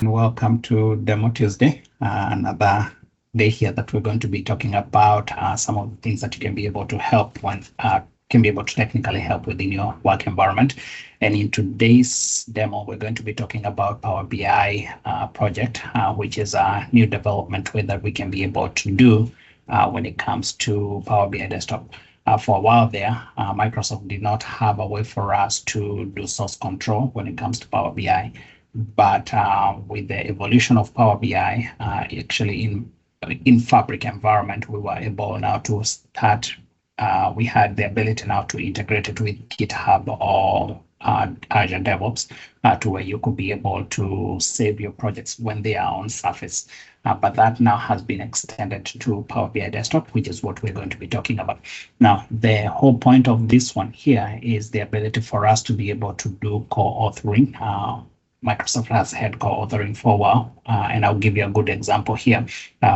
Welcome to Demo Tuesday, another day here that we're going to be talking about some of the things that you can be able to help technically help within your work environment. And in today's demo, we're going to be talking about Power BI project, which is a new development way that we can be able to do when it comes to Power BI desktop. For a while there, Microsoft did not have a way for us to do source control when it comes to Power BI. But with the evolution of Power BI, actually in Fabric environment, we were able now to start. We had the ability now to integrate it with GitHub or Azure DevOps to where you could be able to save your projects when they are on Surface. But that now has been extended to Power BI Desktop, which is what we're going to be talking about. Now, the whole point of this one here is the ability for us to be able to do co-authoring. Microsoft has had co-authoring for a while, and I'll give you a good example here,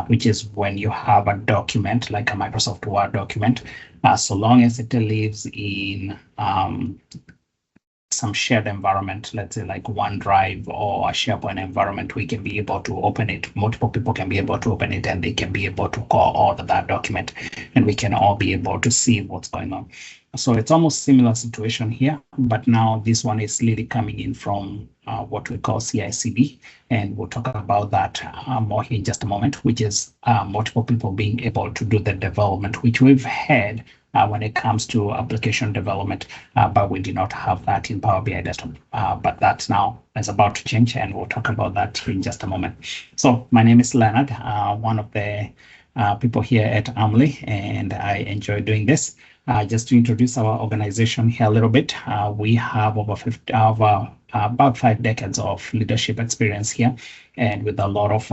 which is when you have a document like a Microsoft Word document, so long as it lives in some shared environment, let's say like OneDrive or a SharePoint environment, we can be able to open it. Multiple people can be able to open it, and they can be able to co-author that document, and we can all be able to see what's going on. So it's almost similar situation here, but now this one is really coming in from what we call CI/CD, and we'll talk about that more in just a moment, which is multiple people being able to do the development, which we've had when it comes to application development, but we do not have that in Power BI Desktop. But that now is about to change, and we'll talk about that in just a moment. So my name is Leonard, one of the people here at Amly, and I enjoy doing this. Just to introduce our organization here a little bit, we have about 5 decades of leadership experience here, and with a lot of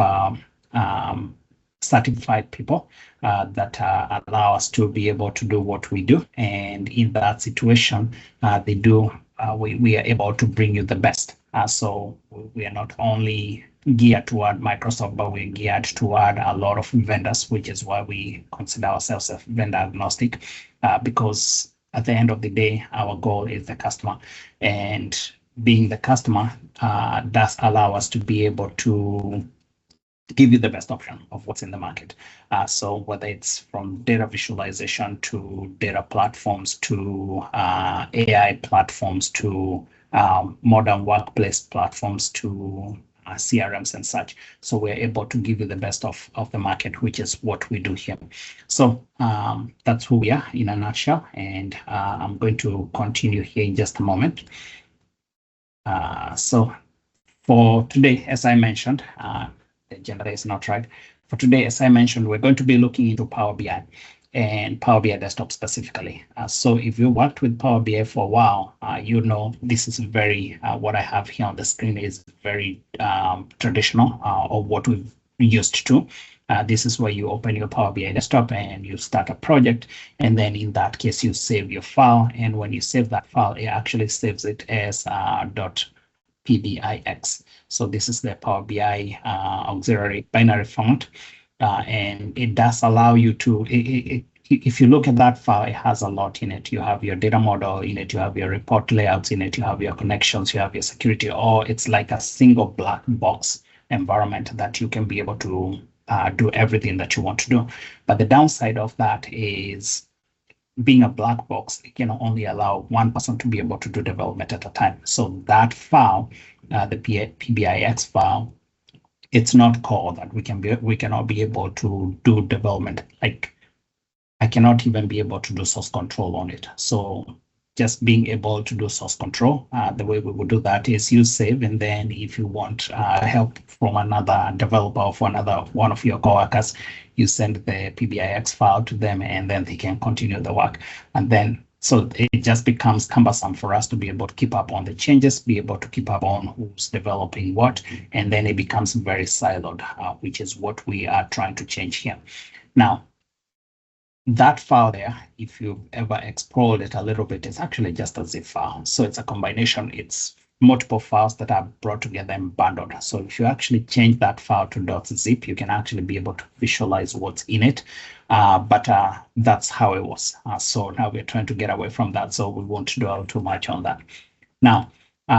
certified people that allow us to be able to do what we do. And in that situation, we are able to bring you the best. So we are not only geared toward Microsoft, but we're geared toward a lot of vendors, which is why we consider ourselves a vendor agnostic, because at the end of the day, our goal is the customer. And being the customer does allow us to be able to give you the best option of what's in the market. So whether it's from data visualization to data platforms to AI platforms to modern workplace platforms to CRMs and such. So we're able to give you the best of the market, which is what we do here. So that's who we are in a nutshell. And I'm going to continue here in just a moment. So for today, as I mentioned, the agenda is not right. For today, as I mentioned, we're going to be looking into Power BI and Power BI Desktop specifically. So if you worked with Power BI for a while, you know this is very, what I have here on the screen is very traditional of what we've used to. This is where you open your Power BI Desktop and you start a project. And then in that case, you save your file. And when you save that file, it actually saves it as .pbix. So this is the Power BI auxiliary binary font. And it does allow you to, if you look at that file, it has a lot in it. You have your data model in it, you have your report layouts in it, you have your connections, you have your security, or it's like a single black box environment that you can be able to do everything that you want to do. But the downside of that is being a black box, it can only allow one person to be able to do development at a time. So that file, the PBIX file, it's not called that we cannot be able to do development. Like I cannot even be able to do source control on it. So just being able to do source control, the way we would do that is you save, and then if you want help from another developer or for one of your coworkers, you send the PBIX file to them, and then they can continue the work. And then so it just becomes cumbersome for us to be able to keep up on the changes, be able to keep up on who's developing what, and then it becomes very siloed, which is what we are trying to change here. Now, that file there, if you've ever explored it a little bit, it's actually just a zip file. So it's a combination. It's multiple files that are brought together and bundled. So if you actually change that file to .zip, you can actually be able to visualize what's in it. But that's how it was. So now we're trying to get away from that. So we won't dwell too much on that. Now,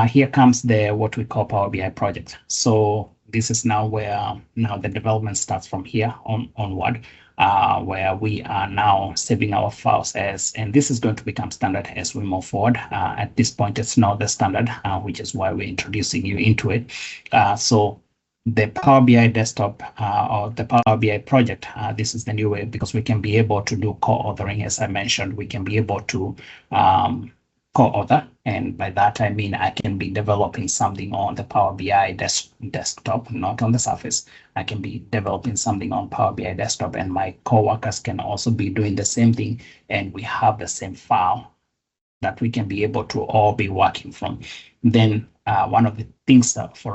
here comes what we call Power BI project. So this is now where now the development starts from here onward, where we are now saving our files as, and this is going to become standard as we move forward. At this point, it's not the standard, which is why we're introducing you into it. So the Power BI desktop or the Power BI project, this is the new way, because we can be able to do co-authoring. As I mentioned, we can be able to co-author, and by that I mean I can be developing something on the Power BI desktop, not on the Surface. I can be developing something on Power BI desktop, and my co-workers can also be doing the same thing, and we have the same file that we can be able to all be working from. Then one of the things that for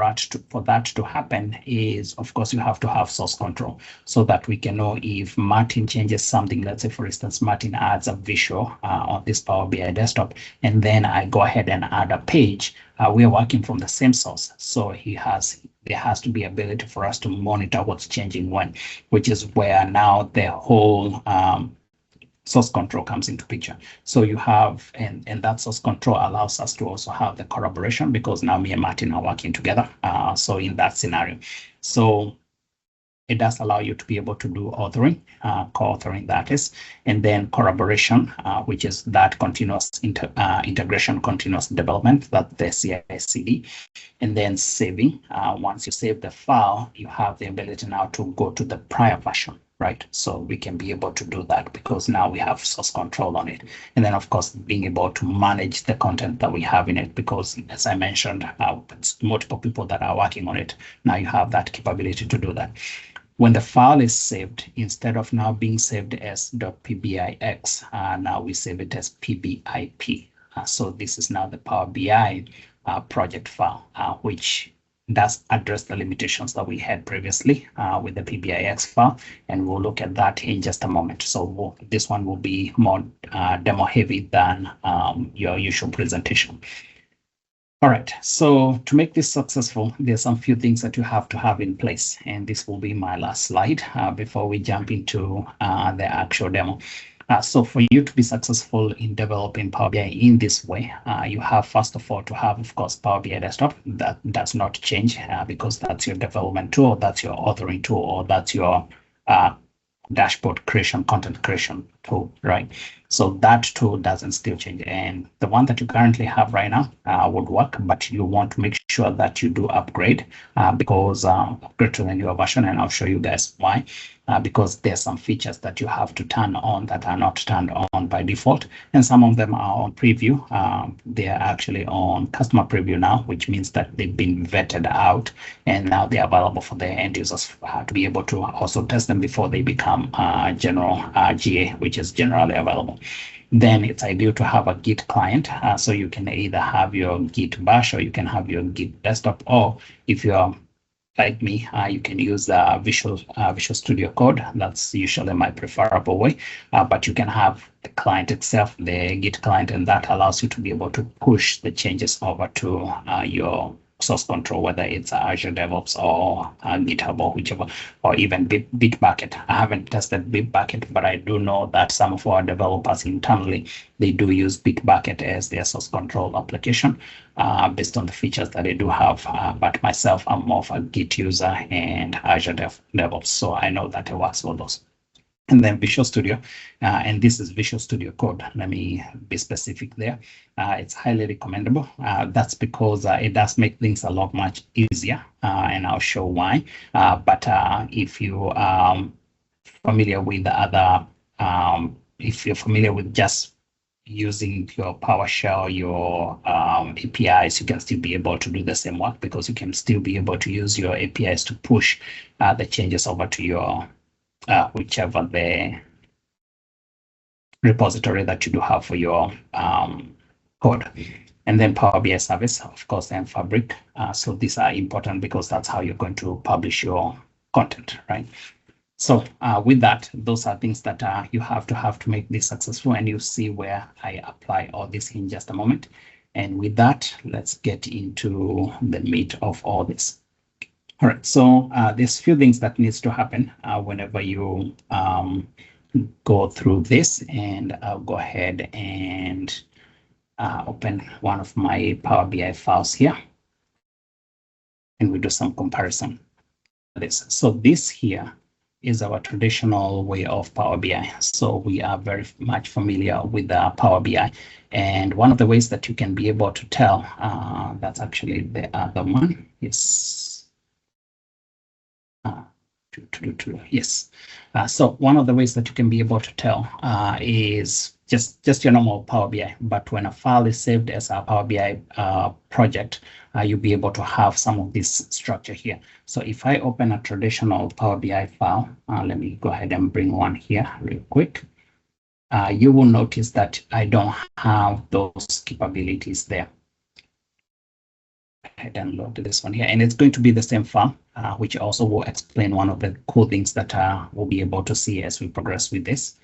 that to happen is, of course, you have to have source control, so that we can know if Martin changes something. Let's say, for instance, Martin adds a visual on this Power BI desktop, and then I go ahead and add a page. We are working from the same source, so there has to be ability for us to monitor what's changing when, which is where now the whole source control comes into picture. So you have, and that source control allows us to also have the collaboration, because now me and Martin are working together. So in that scenario, so it does allow you to be able to do authoring, co-authoring, that is, and then collaboration, which is that continuous integration, continuous development, that the CI/CD, and then saving. Once you save the file, you have the ability now to go to the prior version, right? So we can be able to do that because now we have source control on it. And then, of course, being able to manage the content that we have in it, because as I mentioned, it's multiple people that are working on it. Now you have that capability to do that. When the file is saved, instead of now being saved as .pbix, now we save it as PBIP. So this is now the Power BI project file, which does address the limitations that we had previously with the PBIX file, and we'll look at that in just a moment. So this one will be more demo heavy than your usual presentation. All right, so to make this successful, there's some few things that you have to have in place, and this will be my last slide before we jump into the actual demo. So for you to be successful in developing Power BI in this way, you have, first of all, to have, of course, Power BI Desktop. That does not change because that's your development tool, that's your authoring tool, or that's your dashboard creation, content creation tool, right? So that tool doesn't still change. And the one that you currently have right now would work, but you want to make sure that you do upgrade because upgrade to the newer version, and I'll show you guys why. Because there's some features that you have to turn on that are not turned on by default, and some of them are on preview. They are actually on customer preview now, which means that they've been vetted out, and now they're available for the end users to be able to also test them before they become general GA, which is generally available. Then it's ideal to have a Git client, so you can either have your Git bash or you can have your Git desktop, or if you're like me, you can use Visual Studio Code. That's usually my preferable way, but you can have the client itself, the Git client, and that allows you to be able to push the changes over to your source control, whether it's Azure DevOps or GitHub or whichever, or even Bitbucket. I haven't tested Bitbucket, but I do know that some of our developers internally, they do use Bitbucket as their source control application based on the features that they do have. But myself, I'm more of a Git user and Azure DevOps, so I know that it works for those. And then Visual Studio, and this is Visual Studio Code. Let me be specific there. It's highly recommendable. That's because it does make things a lot much easier, and I'll show why. But if you are familiar with the other, if you're familiar with just using your PowerShell, your APIs, you can still be able to do the same work, because you can still be able to use your APIs to push the changes over to your whichever the repository that you do have for your code. And then Power BI Service, of course, and Fabric. So these are important because that's how you're going to publish your content, right? So with that, those are things that you have to make this successful, and you'll see where I apply all this in just a moment. And with that, let's get into the meat of all this. All right, so there's a few things that needs to happen whenever you go through this, and I'll go ahead and open one of my Power BI files here, and we do some comparison. this. So this here is our traditional way of Power BI. So we are very much familiar with the Power BI. And one of the ways that you can be able to tell, that's actually the other one, is yes. So one of the ways that you can be able to tell is just your normal Power BI. But when a file is saved as a Power BI project, you'll be able to have some of this structure here. So if I open a traditional Power BI file, let me go ahead and bring one here real quick. You will notice that I don't have those capabilities there. I downloaded this one here, and it's going to be the same file, which also will explain one of the cool things that we'll be able to see as we progress with this.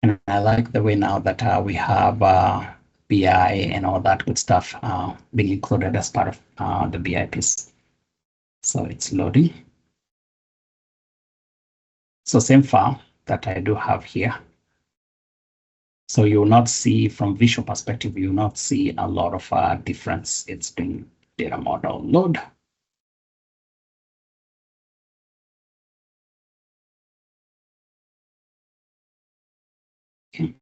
And I like the way now that we have BI and all that good stuff being included as part of the BI piece. So it's loading. So same file that I do have here. So you will not see from visual perspective, you will not see a lot of difference. It's doing data model load. Okay,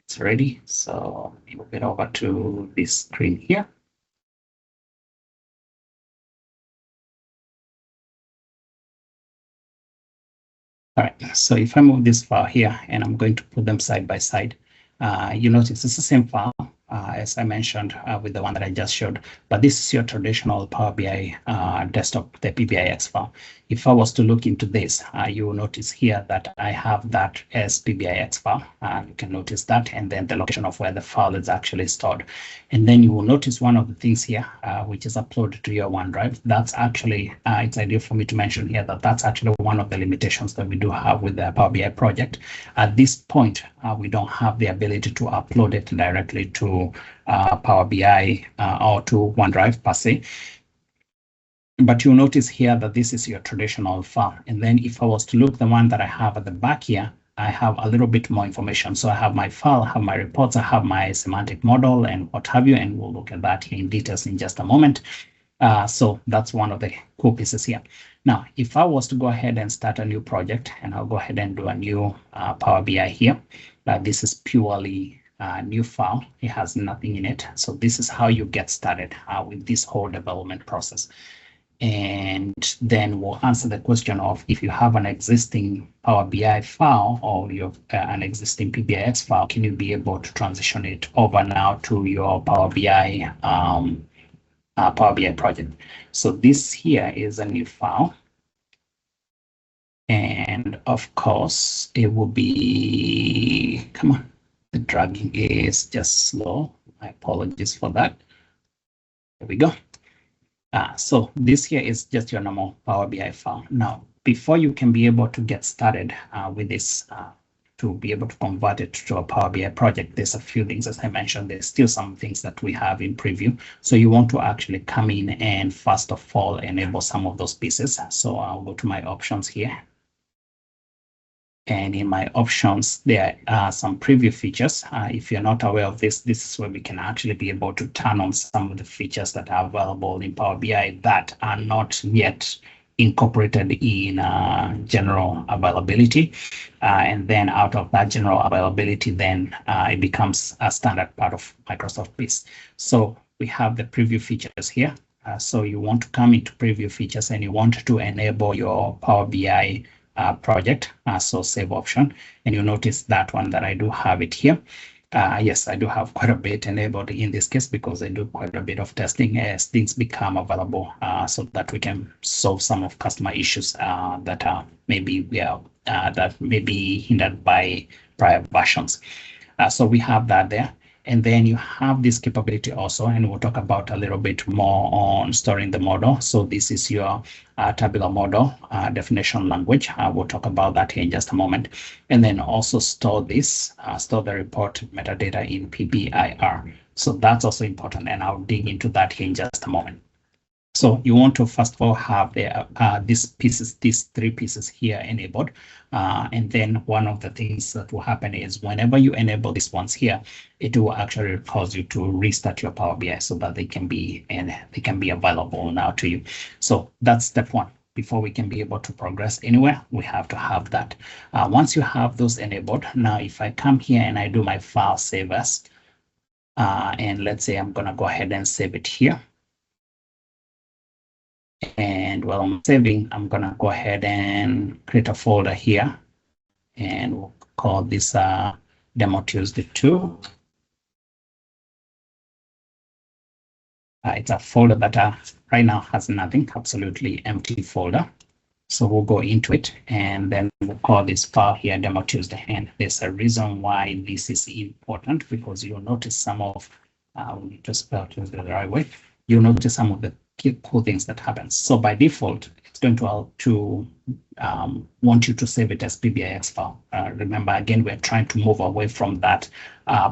it's ready. So move it over to this screen here. All right, so if I move this file here and I'm going to put them side by side, you notice it's the same file as I mentioned with the one that I just showed, but this is your traditional Power BI desktop, the PBIX file. If I was to look into this, you will notice here that I have that as PBIX file. You can notice that, and then the location of where the file is actually stored. And then you will notice one of the things here, which is uploaded to your OneDrive. That's actually, it's ideal for me to mention here that that's actually one of the limitations that we do have with the Power BI project. At this point, we don't have the ability to upload it directly to Power BI or to OneDrive per se. But you'll notice here that this is your traditional file. And then if I was to look the one that I have at the back here, I have a little bit more information. So I have my file, I have my reports, I have my semantic model and what have you, and we'll look at that here in details in just a moment. So that's one of the cool pieces here. Now, if I was to go ahead and start a new project, and I'll go ahead and do a new Power BI here, this is purely a new file. It has nothing in it. So this is how you get started with this whole development process. And then we'll answer the question of if you have an existing Power BI file or you have an existing PBIX file, can you be able to transition it over now to your Power BI project? So this here is a new file. And of course, it will be, come on, the dragging is just slow. My apologies for that. There we go. So this here is just your normal Power BI file. Now, before you can be able to get started with this, to be able to convert it to a Power BI project, there's a few things, as I mentioned, there's still some things that we have in preview. So you want to actually come in and first of all, enable some of those pieces. So I'll go to my options here. And in my options, there are some preview features. If you're not aware of this, this is where we can actually be able to turn on some of the features that are available in Power BI that are not yet incorporated in general availability. And then out of that general availability, then it becomes a standard part of Microsoft piece. So we have the preview features here. So you want to come into preview features and you want to enable your Power BI project, so save option, and you notice that one that I do have it here. Yes, I do have quite a bit enabled in this case because I do quite a bit of testing as things become available, so that we can solve some of customer issues that maybe that may be hindered by prior versions. So we have that there. And then you have this capability also, and we'll talk about a little bit more on storing the model. So this is your tabular model definition language. We'll talk about that here in just a moment. And then also store this, store the report metadata in PBIR. So that's also important, and I'll dig into that here in just a moment. So you want to first of all have these three pieces here enabled. And then one of the things that will happen is whenever you enable these ones here, it will actually cause you to restart your Power BI so that they can be available now to you. So that's step one. Before we can be able to progress anywhere, we have to have that. Once you have those enabled, now if I come here and I do my file save as, and let's say I'm going to go ahead and save it here. And while I'm saving, I'm going to go ahead and create a folder here. And we'll call this Demo Tuesday 2. It's a folder that right now has nothing, absolutely empty folder. So we'll go into it and then we'll call this file here Demo Tuesday. And there's a reason why this is important, because you'll notice some of, we need to spell Tuesday the right way. You'll notice some of the cool things that happen. So by default, it's going to want you to save it as PBIX file. Remember, again, we're trying to move away from that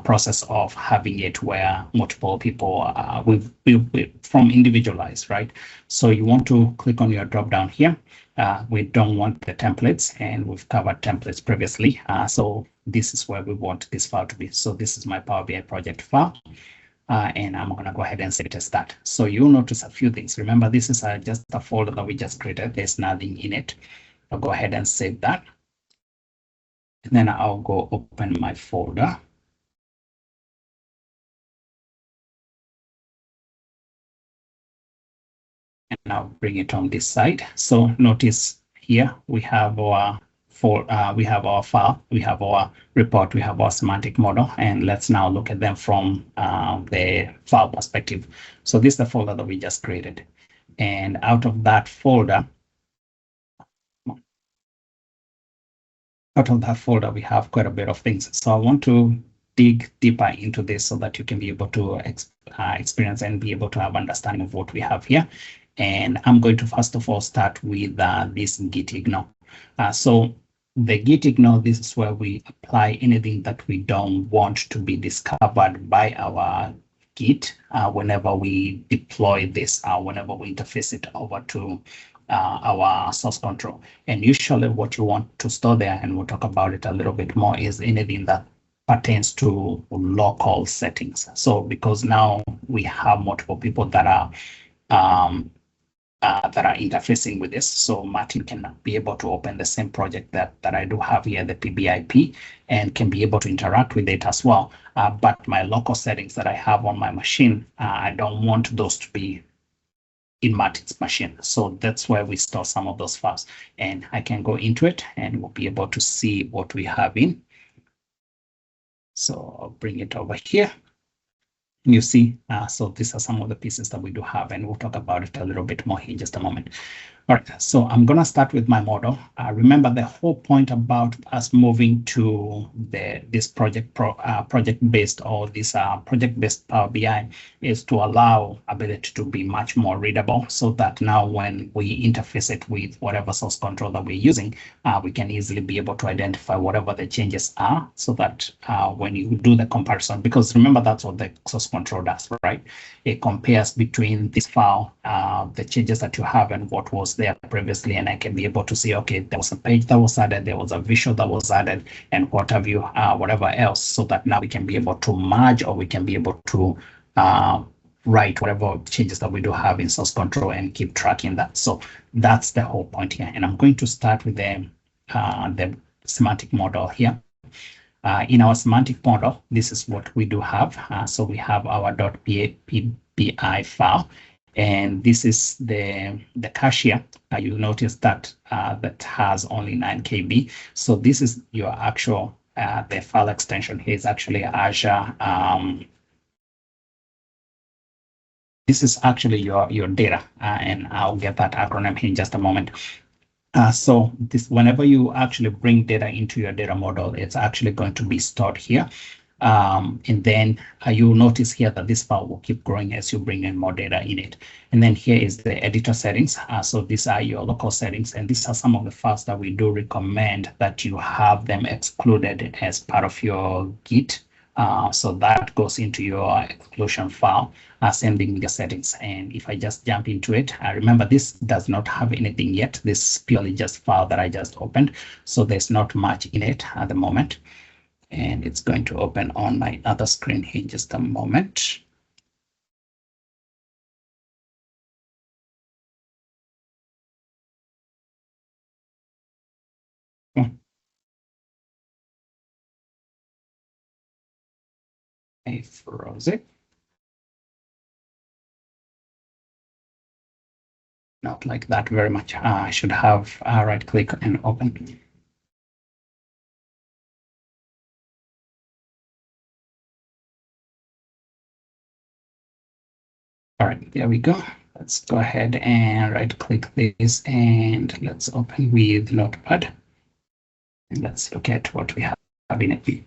process of having it where multiple people from individualized, right? So you want to click on your drop down here. We don't want the templates, and we've covered templates previously. So this is where we want this file to be. So this is my Power BI project file. And I'm going to go ahead and save it as that. So you'll notice a few things. Remember, this is just a folder that we just created. There's nothing in it. I'll go ahead and save that. And then I'll go open my folder. And I'll bring it on this side. So notice here we have our we have our file, we have our report, we have our semantic model, and let's now look at them from the file perspective. So this is the folder that we just created. And out of that folder, we have quite a bit of things. So I want to dig deeper into this so that you can be able to experience and be able to have understanding of what we have here. And I'm going to first of all start with this git ignore. So the git ignore, this is where we apply anything that we don't want to be discovered by our Git whenever we deploy this, whenever we interface it over to our source control. And usually what you want to store there, and we'll talk about it a little bit more, is anything that pertains to local settings. So because now we have multiple people that are interfacing with this. So Martin can be able to open the same project that I do have here, the PBIP, and can be able to interact with it as well. But my local settings that I have on my machine, I don't want those to be in Martin's machine. So that's where we store some of those files. And I can go into it and we'll be able to see what we have in. So I'll bring it over here. You see, so these are some of the pieces that we do have, and we'll talk about it a little bit more in just a moment. All right, so I'm going to start with my model. Remember, the whole point about us moving to this project-based or this project-based Power BI is to allow ability to be much more readable, so that now when we interface it with whatever source control that we're using, we can easily be able to identify whatever the changes are, so that when you do the comparison, because remember, that's what the source control does, right? It compares between this file, the changes that you have, and what was there previously, and I can be able to see, okay, there was a page that was added, there was a visual that was added, and what have you, whatever else, so that now we can be able to merge, or we can be able to write whatever changes that we do have in source control and keep tracking that. So that's the whole point here. And I'm going to start with the semantic model here. In our semantic model, this is what we do have. So we have our .pbi file, and this is the cache here. You'll notice that that has only 9 KB. So this is your actual, the file extension here is actually Azure. This is actually your data, and I'll get that acronym here in just a moment. So this, whenever you actually bring data into your data model, it's actually going to be stored here. And then you'll notice here that this file will keep growing as you bring in more data in it. And then here is the editor settings. So these are your local settings, and these are some of the files that we do recommend that you have them excluded as part of your Git So that goes into your exclusion file, sending your settings. And if I just jump into it, remember this does not have anything yet. This is purely just file that I just opened. So there's not much in it at the moment. And it's going to open on my other screen here in just a moment. I froze it. Not like that very much. I should have right click and open. All right, there we go. Let's go ahead and right click this and let's open with Notepad. And let's look at what we have in it.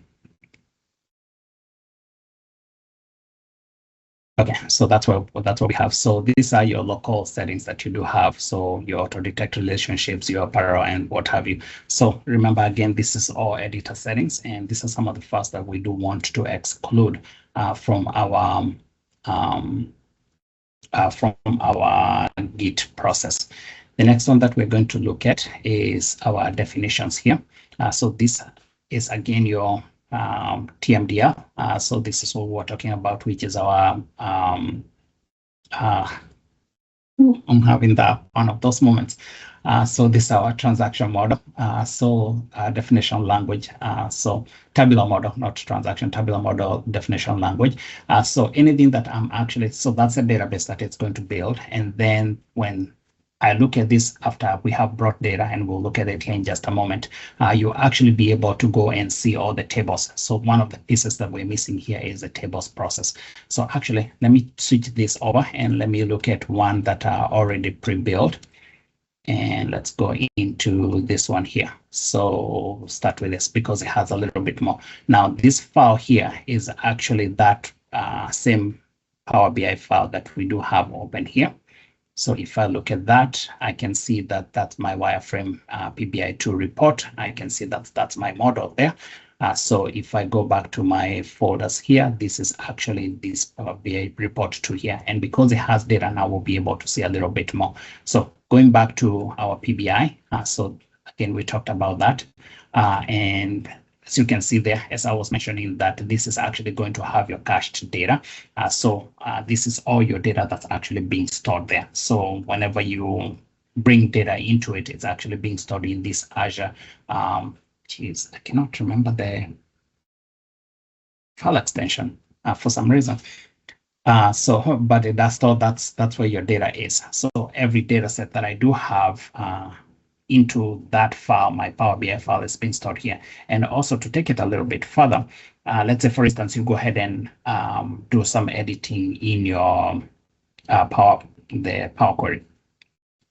Okay, so that's what we have. So these are your local settings that you do have. So your auto detect relationships, your apparel, and what have you. So remember again, this is all editor settings, and these are some of the files that we do want to exclude from our Git process. The next one that we're going to look at is our definitions here. So this is again your TMDL. So this is what we're talking about, which is our I'm having that one of those moments. So this is our transaction model. So definition language. So tabular model, not transaction, tabular model definition language. So anything that I'm actually, so that's a database that it's going to build. And then when I look at this after we have brought data, and we'll look at it here in just a moment, you'll actually be able to go and see all the tables. So one of the pieces that we're missing here is the tables process. So actually, let me switch this over and let me look at one that are already pre-built. And let's go into this one here. So start with this because it has a little bit more. Now, this file here is actually that same Power BI file that we do have open here. So if I look at that, I can see that that's my wireframe PBI2 report. I can see that that's my model there. So if I go back to my folders here, this is actually this Power BI report to here. And because it has data now, we'll be able to see a little bit more. So going back to our PBI, so again, we talked about that. And as you can see there, as I was mentioning, that this is actually going to have your cached data. So this is all your data that's actually being stored there. So whenever you bring data into it, it's actually being stored in this Azure. Geez, I cannot remember the file extension for some reason. But that's store, that's where your data is. So every data set that I do have into that file, my Power BI file is being stored here. And also to take it a little bit further, let's say, for instance, you go ahead and do some editing in your Power Query.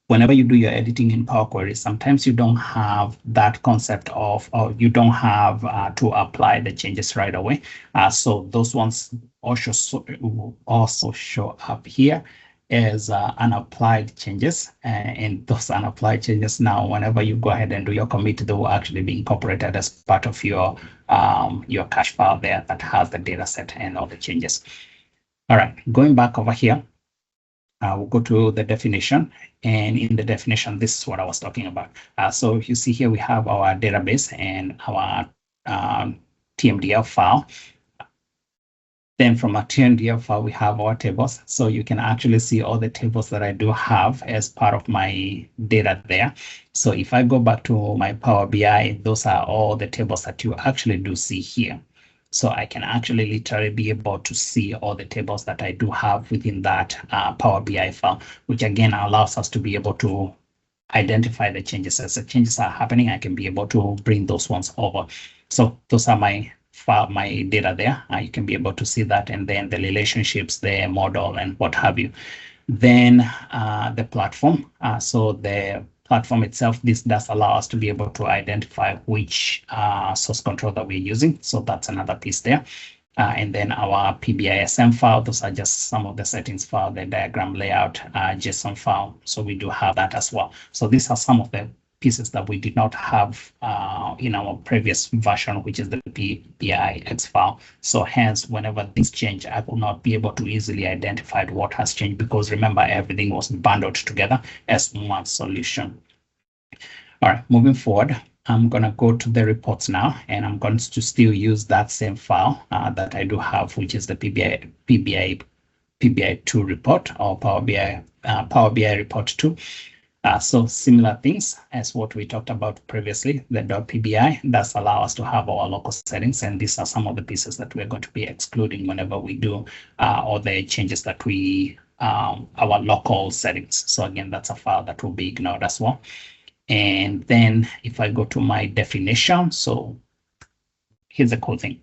Whenever you do your editing in Power Query, sometimes you don't have that concept of, or you don't have to apply the changes right away. So those ones also show up here as unapplied changes, and those unapplied changes now, whenever you go ahead and do your commit, they will actually be incorporated as part of your cache file there that has the data set and all the changes. All right, going back over here, we'll go to the definition, and in the definition, this is what I was talking about. So if you see here, we have our database and our TMDL file. Then from our TMDL file, we have our tables. So you can actually see all the tables that I do have as part of my data there. So if I go back to my Power BI, those are all the tables that you actually do see here. So I can actually literally be able to see all the tables that I do have within that Power BI file, which again allows us to be able to identify the changes. As the changes are happening, I can be able to bring those ones over. So those are my file, my data there. You can be able to see that, and then the relationships, the model, and what have you. Then the platform. So the platform itself, this does allow us to be able to identify which source control that we're using. So that's another piece there. And then our PBISM file, those are just some of the settings file, the diagram layout, JSON file. So we do have that as well. So these are some of the pieces that we did not have in our previous version, which is the pbix file. So hence, whenever things change, I will not be able to easily identify what has changed, because remember, everything was bundled together as one solution. All right, moving forward, I'm going to go to the reports now, and I'm going to still use that same file that I do have, which is the PBI2 report, or Power BI report 2. So similar things as what we talked about previously, the .pbi does allow us to have our local settings, and these are some of the pieces that we're going to be excluding whenever we do all the changes that we our local settings. So again, that's a file that will be ignored as well. And then if I go to my definition, so here's the cool thing.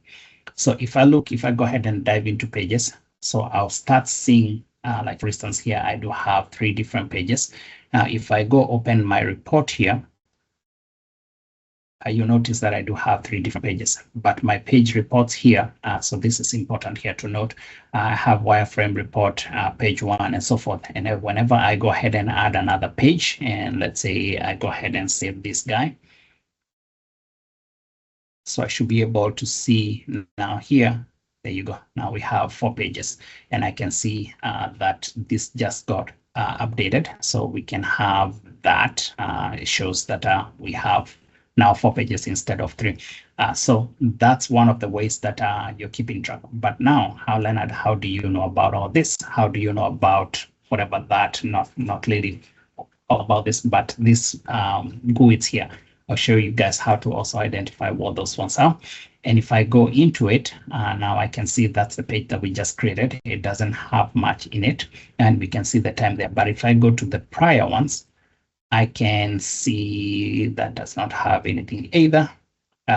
So if I go ahead and dive into pages, so I'll start seeing, like for instance, here I do have 3 different pages. Now, if I go open my report here, you notice that I do have 3 different pages, but my page reports here. So this is important here to note. I have wireframe report, page 1, and so forth. And whenever I go ahead and add another page, and let's say I go ahead and save this guy. So I should be able to see now here. There you go. Now we have 4 pages, and I can see that this just got updated. So we can have that. It shows that we have now 4 pages instead of 3. So that's one of the ways that you're keeping track. But now, Leonard, how do you know about all this? How do you know about whatever that, not really all about this, but this GUIDs here? I'll show you guys how to also identify what those ones are. And if I go into it, now I can see that's the page that we just created. It doesn't have much in it, and we can see the time there. But if I go to the prior ones, I can see that does not have anything either.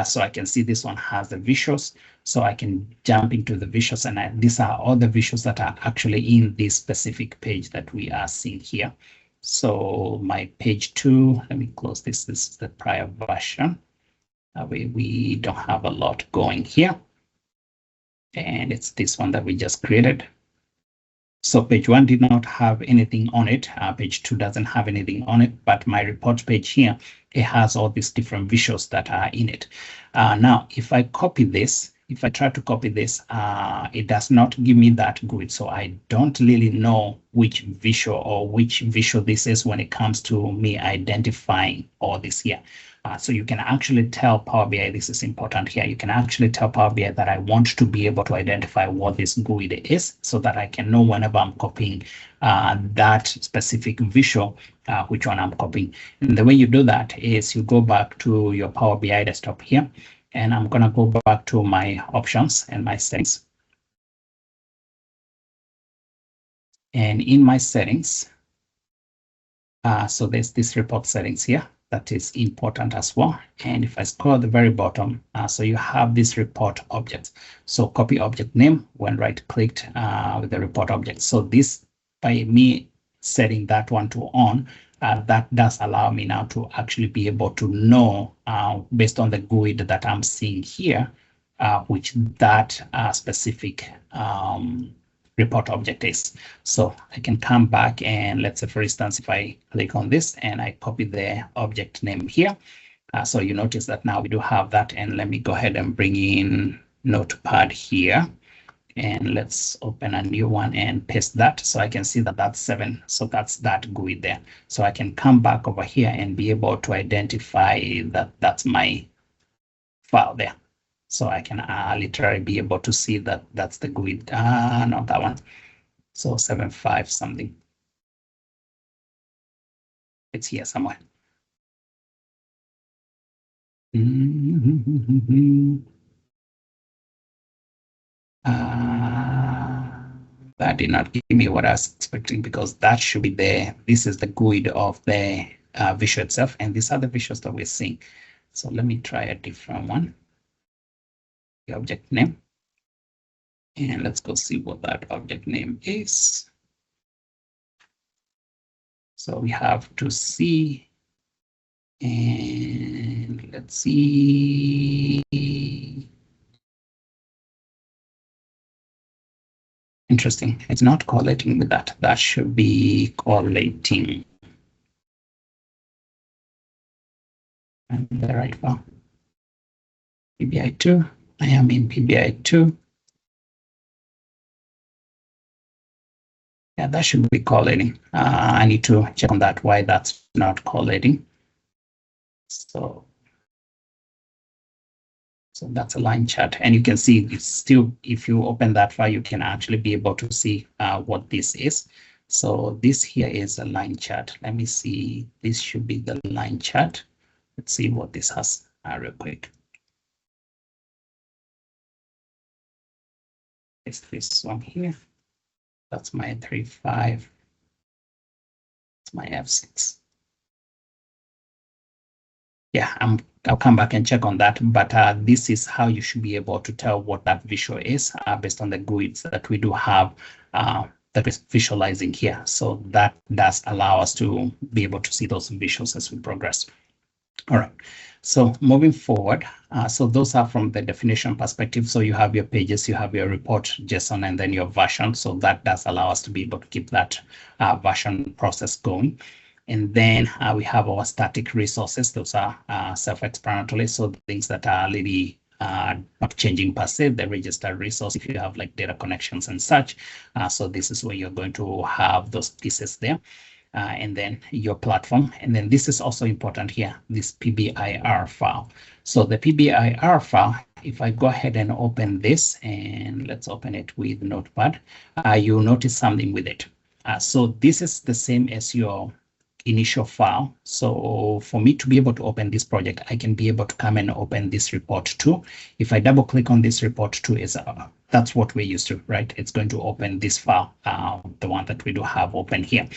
So I can see this one has the visuals. So I can jump into the visuals, and these are all the visuals that are actually in this specific page that we are seeing here. So my page 2, let me close this. This is the prior version. We don't have a lot going here. And it's this one that we just created. So page 1 did not have anything on it. Page 2 doesn't have anything on it, but my report page here, it has all these different visuals that are in it. Now, if I copy this, if I try to copy this, it does not give me that GUID. So I don't really know which visual this is when it comes to me identifying all this here. So you can actually tell Power BI, this is important here, you can actually tell Power BI that I want to be able to identify what this GUID is, so that I can know whenever I'm copying that specific visual, which one I'm copying. And the way you do that is you go back to your Power BI desktop here, and I'm going to go back to my options and my settings. And in my settings, so there's this report settings here that is important as well. And if I scroll at the very bottom, so you have this report object. So copy object name when right-clicked with the report object. So this, by me setting that one to on, that does allow me now to actually be able to know, based on the GUID that I'm seeing here, which that specific report object is. So I can come back, and let's say, for instance, if I click on this and I copy the object name here, so you notice that now we do have that. And let me go ahead and bring in Notepad here, and let's open a new one and paste that. So I can see that that's 7. So that's that GUID there. So I can come back over here and be able to identify that that's my file there. So I can literally be able to see that that's the GUID, not that one. So 7.5 something. It's here somewhere. That did not give me what I was expecting, because that should be there. This is the GUID of the visual itself, and these are the visuals that we're seeing. So let me try a different one. The object name. And let's go see what that object name is. So we have to see, and let's see. Interesting. It's not correlating with that. That should be correlating. and the right file. PBI2. I am in PBI2. Yeah, that should be collating. I need to check on that, why that's not collating. So that's a line chart, and you can see it's still, if you open that file, you can actually be able to see what this is. So this here is a line chart. Let me see. This should be the line chart. Let's see what this has real quick. It's this one here. That's my 3.5. It's my F6. Yeah, I'll come back and check on that. But this is how you should be able to tell what that visual is based on the GUIDs that we do have that is visualizing here. So that does allow us to be able to see those visuals as we progress. All right, so moving forward, so those are from the definition perspective. So you have your pages, you have your report JSON, and then your version. So that does allow us to be able to keep that version process going. And then we have our static resources. Those are self-explanatory. So things that are really not changing per se, the registered resource, if you have like data connections and such. So this is where you're going to have those pieces there. And then your platform. And then this is also important here, this PBIR file. So the PBIR file, if I go ahead and open this, and let's open it with Notepad, you'll notice something with it. So this is the same as your initial file. So for me to be able to open this project, I can be able to come and open this report too. If I double click on this report too, is that's what we're used to, right? It's going to open this file, the one that we do have open here.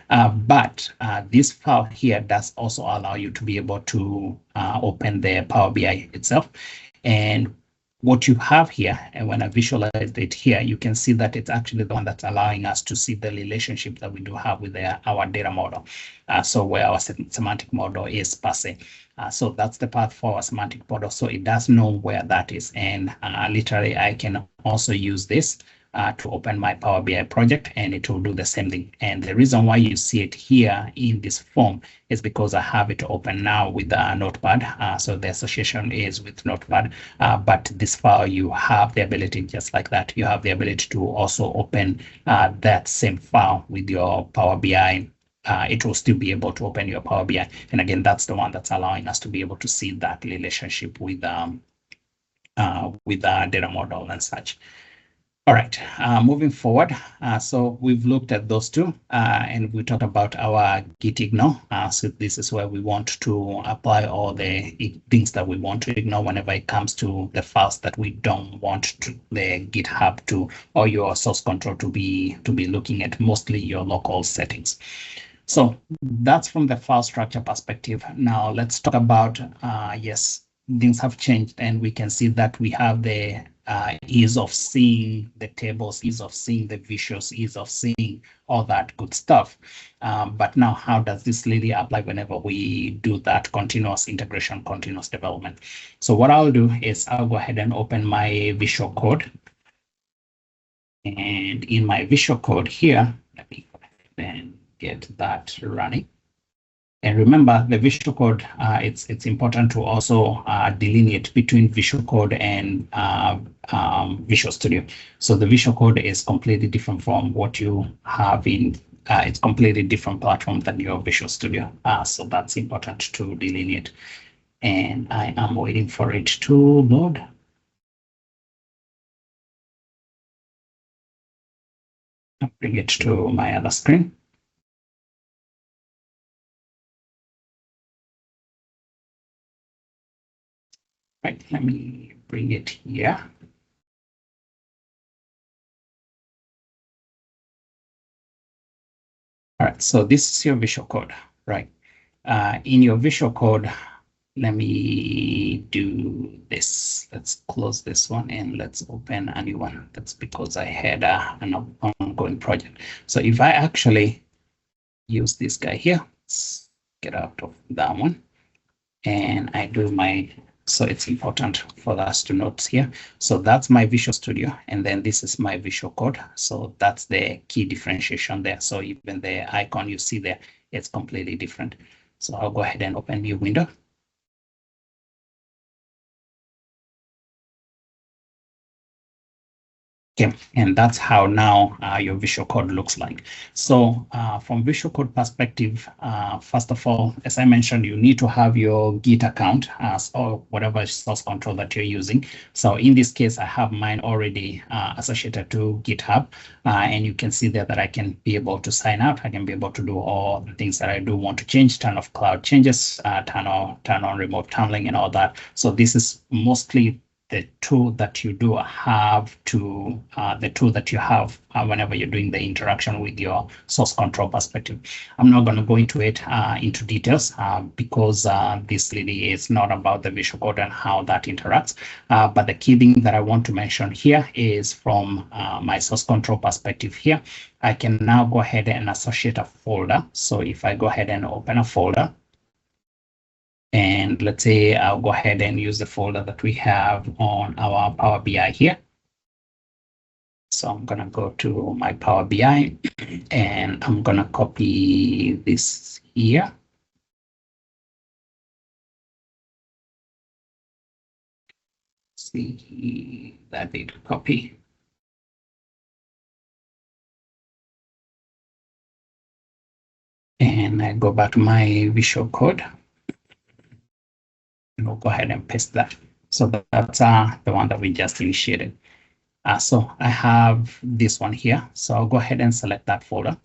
But this file here does also allow you to be able to open the Power BI itself. And what you have here, and when I visualize it here, you can see that it's actually the one that's allowing us to see the relationship that we do have with our data model. So where our semantic model is per se. So that's the path for our semantic model. So it does know where that is. And literally, I can also use this to open my Power BI project, and it will do the same thing. And the reason why you see it here in this form is because I have it open now with Notepad. So the association is with Notepad, but this file, you have the ability, just like that, you have the ability to also open that same file with your Power BI. It will still be able to open your Power BI. And again, that's the one that's allowing us to be able to see that relationship with the data model and such. All right, moving forward. So we've looked at those two, and we talked about our Git ignore. So this is where we want to apply all the things that we want to ignore whenever it comes to the files that we don't want to, the GitHub to, or your source control to be looking at, mostly your local settings. So that's from the file structure perspective. Now let's talk about, yes, things have changed, and we can see that we have the ease of seeing the tables, ease of seeing the visuals, ease of seeing all that good stuff. But now, how does this really apply whenever we do that continuous integration, continuous development? So what I'll do is I'll go ahead and open my Visual Code. And in my Visual Code here, let me go ahead and get that running. And remember, the Visual Code, it's important to also delineate between Visual Code and Visual Studio. So the Visual Code is completely different from what you have in, it's completely different platform than your Visual Studio. So that's important to delineate. And I am waiting for it to load. I'll bring it to my other screen. Right, let me bring it here. All right, so this is your Visual Code, right? In your Visual Code, let me do this. Let's close this one and let's open a new one. That's because I had an ongoing project. So if I actually use this guy here, let's get out of that one, and I do my, so it's important for us to note here. So that's my Visual Studio, and then this is my Visual Code. So that's the key differentiation there. So even the icon you see there, it's completely different. So I'll go ahead and open new window. Okay, and that's how now your visual code looks like. So from visual code perspective, first of all, as I mentioned, you need to have your Git account or whatever source control that you're using. So in this case, I have mine already associated to GitHub, and you can see there that I can be able to sign out. I can be able to do all the things that I do want to change, turn off cloud changes, turn on remote tunneling and all that. So this is mostly the tool that you do have to the tool that you have whenever you're doing the interaction with your source control perspective. I'm not going to go into it into details because this really is not about the visual code and how that interacts. But the key thing that I want to mention here is from my source control perspective here, I can now go ahead and associate a folder. So if I go ahead and open a folder, and let's say I'll go ahead and use the folder that we have on our Power BI here. So I'm going to go to my Power BI and I'm going to copy this here. See, that did copy. And I go back to my visual code. And we'll go ahead and paste that. So that's the one that we just initiated. So I have this one here. So I'll go ahead and select that folder.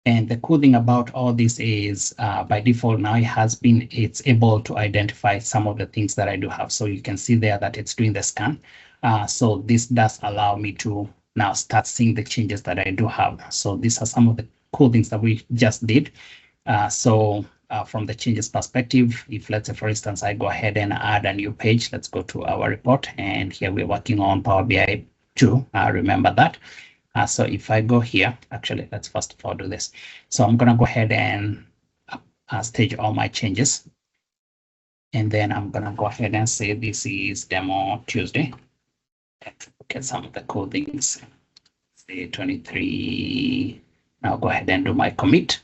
And the cool thing about all this is by default now it's able to identify some of the things that I do have. So you can see there that it's doing the scan. So this does allow me to now start seeing the changes that I do have. So these are some of the cool things that we just did. From the changes perspective, if let's say, for instance, I go ahead and add a new page, let's go to our report. And here we're working on Power BI 2. Remember that. So if I go here, actually, let's first of all do this. So I'm going to go ahead and stage all my changes. And then I'm going to go ahead and say this is Demo Tuesday. Let's look at some of the cool things. Say 23. Now go ahead and do my commit.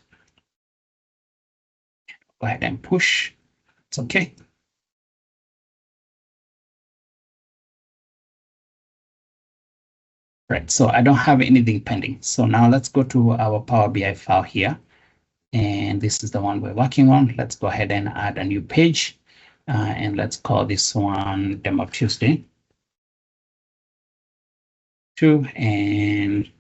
Go ahead and push. It's okay. Right, so I don't have anything pending. So now let's go to our Power BI file here. And this is the one we're working on. Let's go ahead and add a new page. And let's call this one Demo Tuesday 2. And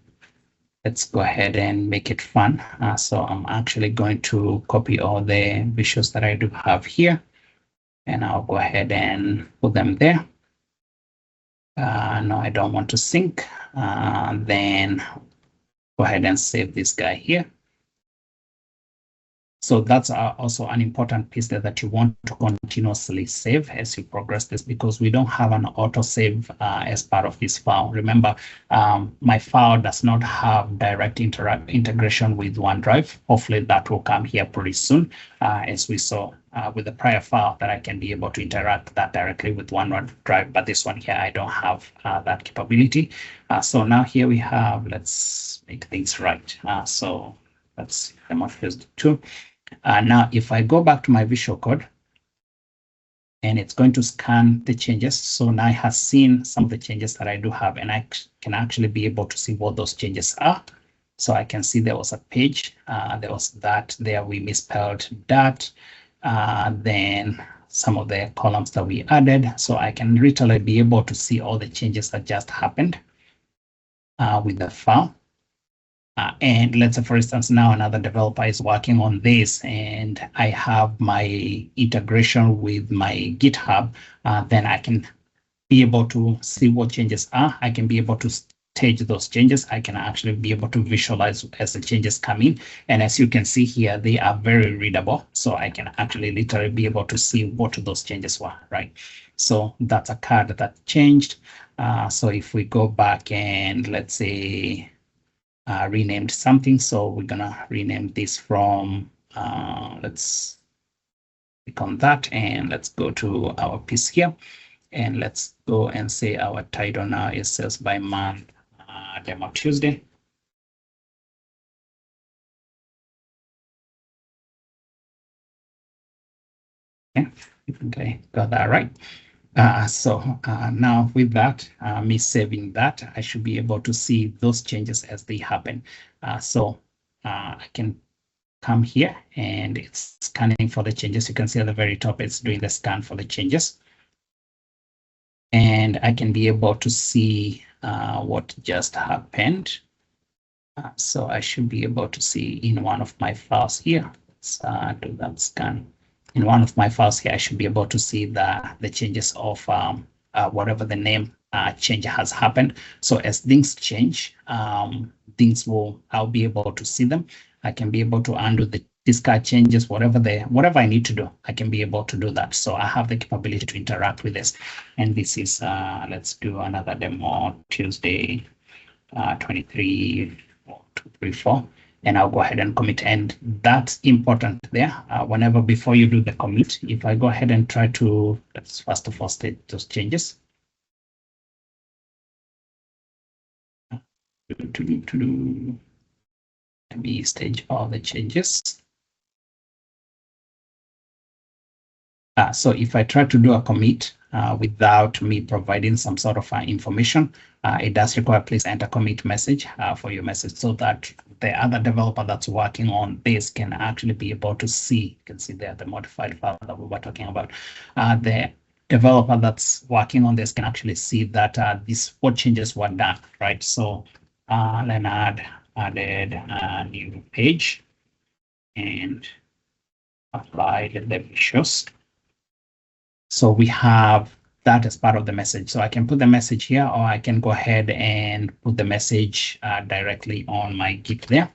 let's go ahead and make it fun. So I'm actually going to copy all the visuals that I do have here. And I'll go ahead and put them there. No, I don't want to sync. Then go ahead and save this guy here. So that's also an important piece there that you want to continuously save as you progress this, because we don't have an auto save as part of this file. Remember, my file does not have direct integration with OneDrive. Hopefully that will come here pretty soon, as we saw with the prior file that I can be able to interact that directly with OneDrive. But this one here, I don't have that capability. So now here we have, let's make things right. So let's demonstrate 2. Now, if I go back to my visual code, and it's going to scan the changes. So now it has seen some of the changes that I do have, and I can actually be able to see what those changes are. So I can see there was a page, there was that there, we misspelled that, then some of the columns that we added. So I can literally be able to see all the changes that just happened with the file. And let's say, for instance, now another developer is working on this and I have my integration with my GitHub, then I can be able to see what changes are. I can be able to stage those changes. I can actually be able to visualize as the changes come in. And as you can see here, they are very readable. So I can actually literally be able to see what those changes were, right? So that's a card that changed. So if we go back and let's say, renamed something. So we're gonna rename this from, let's click on that and let's go to our piece here. And let's go and say our title now is Sales by Month Demo Tuesday. Okay, I think I got that right. Now with that, me saving that, I should be able to see those changes as they happen. I can come here and it's scanning for the changes. You can see at the very top, it's doing the scan for the changes. And I can be able to see what just happened. So I should be able to see in one of my files here. Let's do that scan. In one of my files here, I should be able to see the changes of whatever the name change has happened. So as things change, I'll be able to see them. I can be able to undo the discard changes, whatever I need to do, I can be able to do that. So I have the capability to interact with this. And this is, let's do another demo Tuesday, 23, 2, 3, 4, and I'll go ahead and commit. And that's important there. Whenever before you do the commit, if I go ahead and try to, let's first of all state those changes. Let me stage all the changes. So if I try to do a commit without me providing some sort of information, it does require please enter commit message for your message so that the other developer that's working on this can actually be able to see. You can see there the modified file that we were talking about. The developer that's working on this can actually see that what changes were done, right? So Leonard added a new page and applied the visuals. So we have that as part of the message. So I can put the message here, or I can go ahead and put the message directly on my Git there.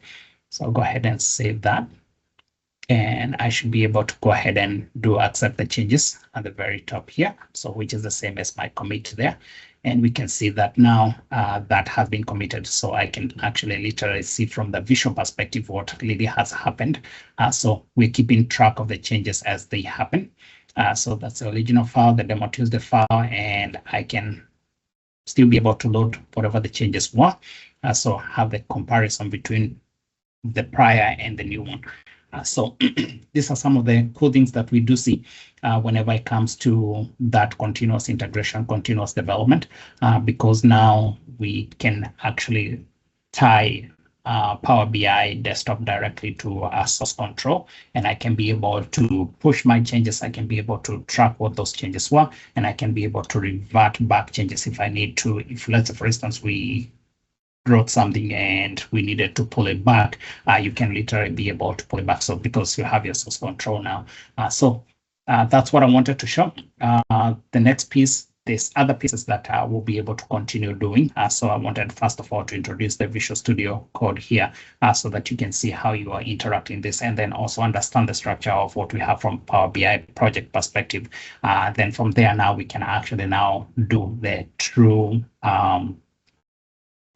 So I'll go ahead and save that. And I should be able to go ahead and do accept the changes at the very top here. So which is the same as my commit there. And we can see that now that has been committed. So I can actually literally see from the visual perspective what really has happened. So we're keeping track of the changes as they happen. So that's the original file, the demo Tuesday file, and I can still be able to load whatever the changes were. So have the comparison between the prior and the new one. So these are some of the cool things that we do see whenever it comes to that continuous integration, continuous development, because now we can actually tie Power BI desktop directly to a source control, and I can be able to push my changes. I can be able to track what those changes were, and I can be able to revert back changes if I need to. If, let's say, for instance, we wrote something and we needed to pull it back, you can literally be able to pull it back. So because you have your source control now. That's what I wanted to show. The next piece, there's other pieces that we'll be able to continue doing. So I wanted first of all to introduce the Visual Studio Code here so that you can see how you are interacting this, and then also understand the structure of what we have from Power BI project perspective. Then from there now we can actually now do the true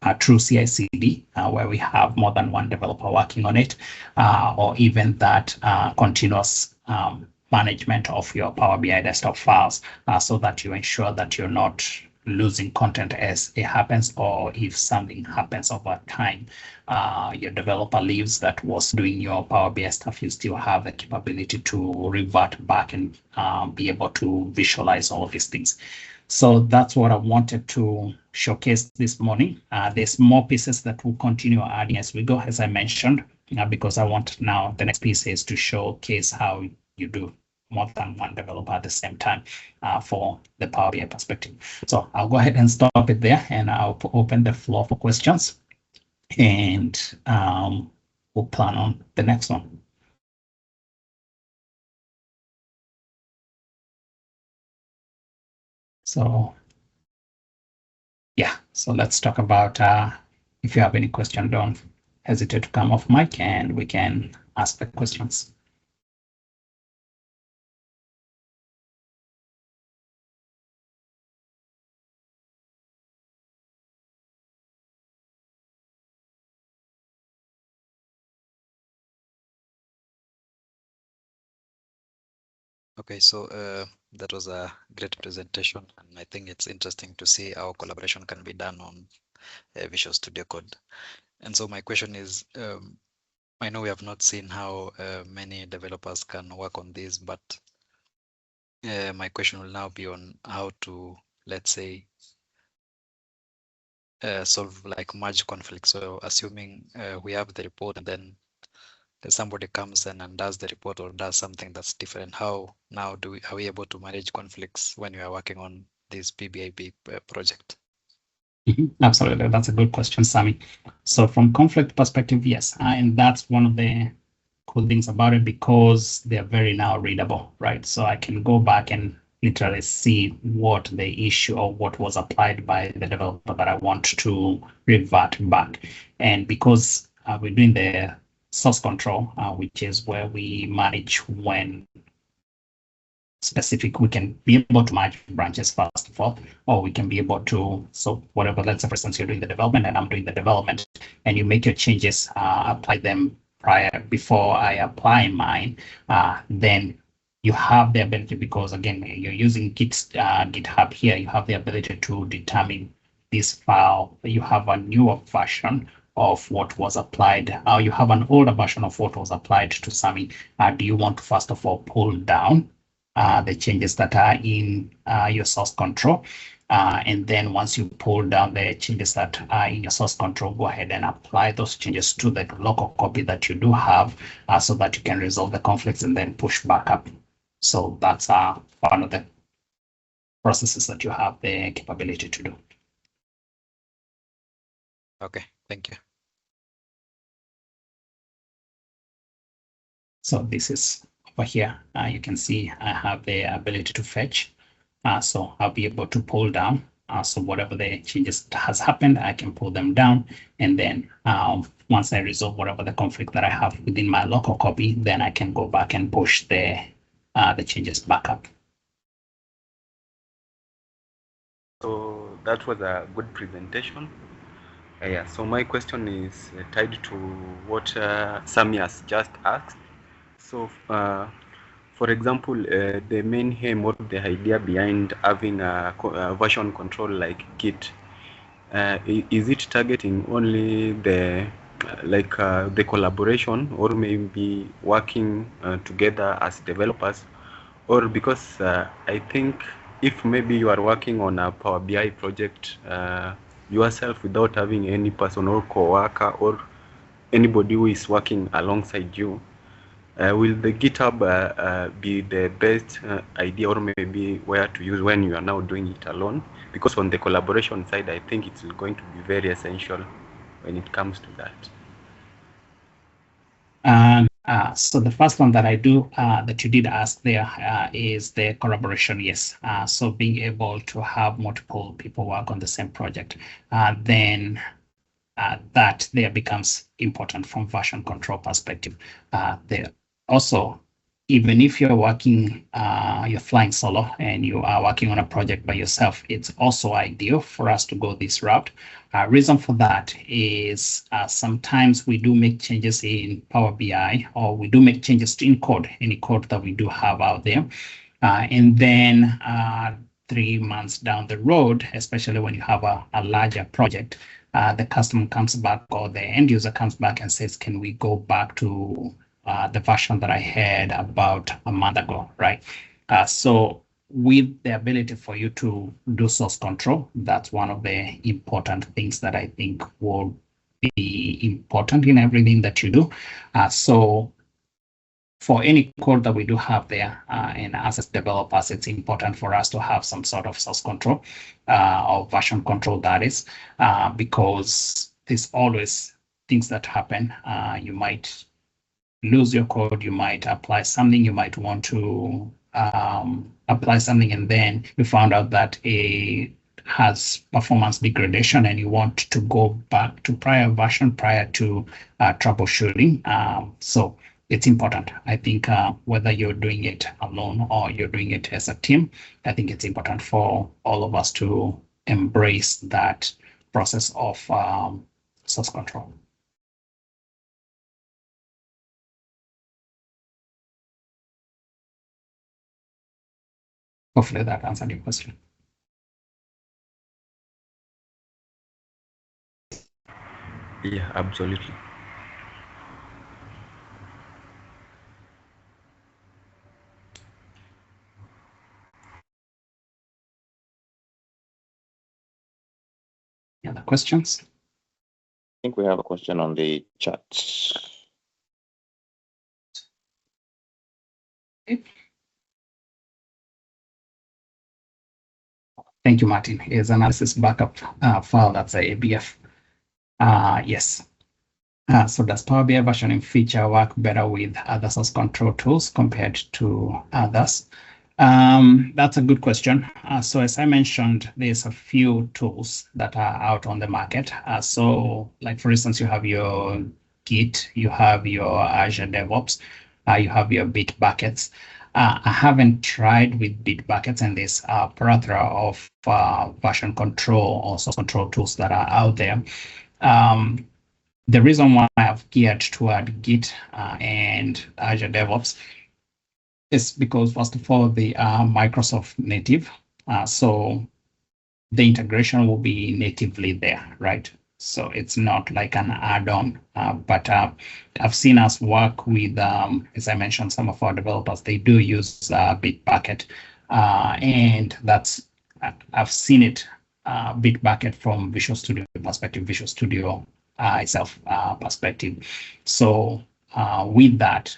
CI/CD, where we have more than one developer working on it, or even that continuous management of your Power BI desktop files, so that you ensure that you're not losing content as it happens, or if something happens over time, your developer leaves that was doing your Power BI stuff, you still have the capability to revert back and be able to visualize all of these things. So that's what I wanted to showcase this morning. There's more pieces that will continue adding as we go, as I mentioned, because I want now the next piece is to showcase how you do more than one developer at the same time for the Power BI perspective. So I'll go ahead and stop it there, and I'll open the floor for questions, and we'll plan on the next one. So yeah, so let's talk about if you have any question, don't hesitate to come off mic and we can ask the questions. Okay, so that was a great presentation, and I think it's interesting to see how collaboration can be done on Visual Studio Code. And so my question is, I know we have not seen how many developers can work on this, but My question will now be on how to, let's say, solve like merge conflicts. So assuming we have the report and then somebody comes in and does the report or does something that's different, how now are we able to manage conflicts when we are working on this PBIP project? Absolutely, that's a good question, Sammy. So from conflict perspective, yes, and that's one of the cool things about it because they're very now readable, right? So I can go back and literally see what the issue or what was applied by the developer that I want to revert back. And because we're doing the source control, which is where we manage when specific, we can be able to merge branches first of all, or we can be able to, so whatever, let's say for instance, you're doing the development and I'm doing the development and you make your changes, apply them before I apply mine, then you have the ability, because again, you're using GitHub here, you have the ability to determine this file, you have a newer version of what was applied, or you have an older version of what was applied to Sami. Do you want to first of all pull down the changes that are in your source control. And then once you pull down the changes that are in your source control, go ahead and apply those changes to the local copy that you do have so that you can resolve the conflicts and then push back up. So that's one of the processes that you have the capability to do. Okay, thank you. So this is over here. You can see I have the ability to fetch. So I'll be able to pull down. So whatever the changes that has happened, I can pull them down. And then once I resolve whatever the conflict that I have within my local copy, then I can go back and push the changes back up. So that was a good presentation. Yeah, so my question is tied to what Sami has just asked. So, for example, the main aim or the idea behind having a version control like Git, is it targeting only the the collaboration, or maybe working together as developers? Or because I think if maybe you are working on a Power BI project yourself without having any person or co-worker or anybody who is working alongside you, will the GitHub be the best idea, or maybe where to use when you are now doing it alone? Because on the collaboration side, I think it's going to be very essential when it comes to that. So the first one that I do that you did ask there is the collaboration. Yes. So being able to have multiple people work on the same project, then that there becomes important from version control perspective. There also, even if you're working, you're flying solo and you are working on a project by yourself, it's also ideal for us to go this route. Reason for that is sometimes we do make changes in Power BI, or we do make changes in code, any code that we do have out there. And then 3 months down the road, especially when you have a larger project, the customer comes back or the end user comes back and says, can we go back to the version that I had about a month ago, right? So with the ability for you to do source control, that's one of the important things that I think will be important in everything that you do. So for any code that we do have there, and as developers, it's important for us to have some sort of source control or version control, that is, because there's always things that happen. You might lose your code, you might apply something, you might want to apply something, and then you found out that it has performance degradation and you want to go back to prior version prior to troubleshooting. So it's important. I think whether you're doing it alone or you're doing it as a team, I think it's important for all of us to embrace that process of source control. Hopefully that answered your question. Yeah, absolutely. other questions? I think we have a question on the chat. Thank you, Martin. Here's analysis backup file. That's a ABF. Yes. So does Power BI versioning feature work better with other source control tools compared to others? That's a good question. So as I mentioned, there's a few tools that are out on the market. So like, for instance, you have your Git, you have your Azure DevOps, you have your Bitbuckets. I haven't tried with Bitbuckets, and there's a plethora of version control or source control tools that are out there. The reason why I've geared toward Git and Azure DevOps is because, first of all, they are Microsoft native. So the integration will be natively there, right? So it's not like an add-on, but I've seen us work with, as I mentioned, some of our developers, they do use Bitbucket, and that's, I've seen it, Bitbucket from Visual Studio perspective, Visual Studio itself perspective. So with that,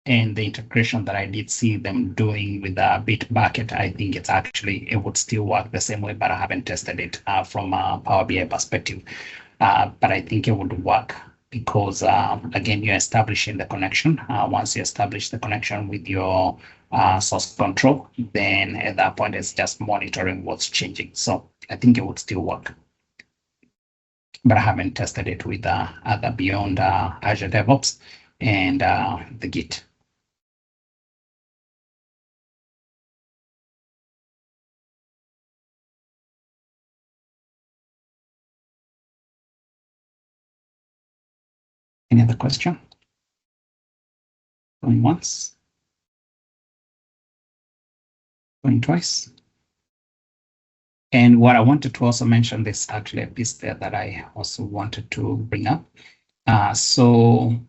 and the integration that I did see them doing with Bitbucket, I think it's actually, it would still work the same way, but I haven't tested it from a Power BI perspective. But I think it would work because, again, you're establishing the connection. Once you establish the connection with your source control, then at that point, it's just monitoring what's changing. So I think it would still work. But I haven't tested it with other beyond Azure DevOps and the Git. Any other question? Going once? Going twice? And what I wanted to also mention, this actually a piece there that I also wanted to bring up. So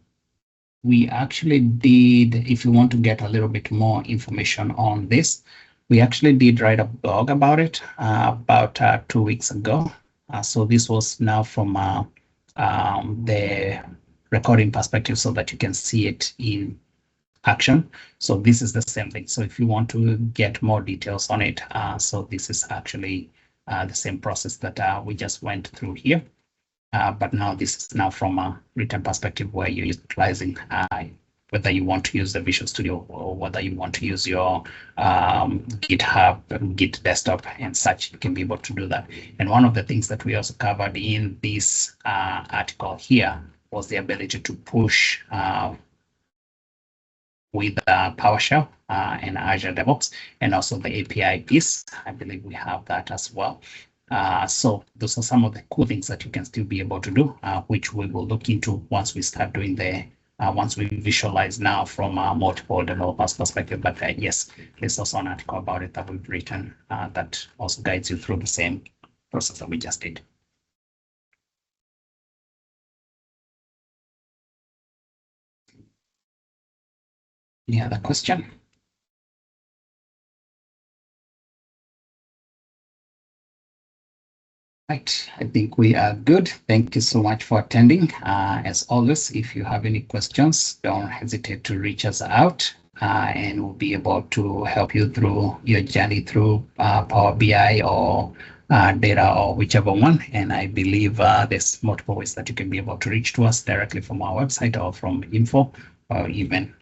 we actually did, if you want to get a little bit more information on this, we actually did write a blog about it about 2 weeks ago. So this was now from the recording perspective so that you can see it in action. So this is the same thing. So if you want to get more details on it, so this is actually the same process that we just went through here. But now this is now from a written perspective where you're utilizing whether you want to use the Visual Studio or whether you want to use your GitHub, Git desktop and such, you can be able to do that. And one of the things that we also covered in this article here was the ability to push with PowerShell and Azure DevOps, and also the API piece. I believe we have that as well. So those are some of the cool things that you can still be able to do, which we will look into once we start doing the, once we visualize now from multiple developers perspective. But yes, there's also an article about it that we've written that also guides you through the same process that we just did. Any other question? Right, I think we are good. Thank you so much for attending. As always, if you have any questions, don't hesitate to reach us out and we'll be able to help you through your journey through Power BI or data or whichever one. And I believe there's multiple ways that you can be able to reach to us directly from our website or from info, or even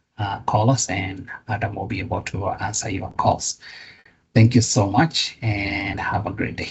call us, and Adam will be able to answer your calls. Thank you so much and have a great day.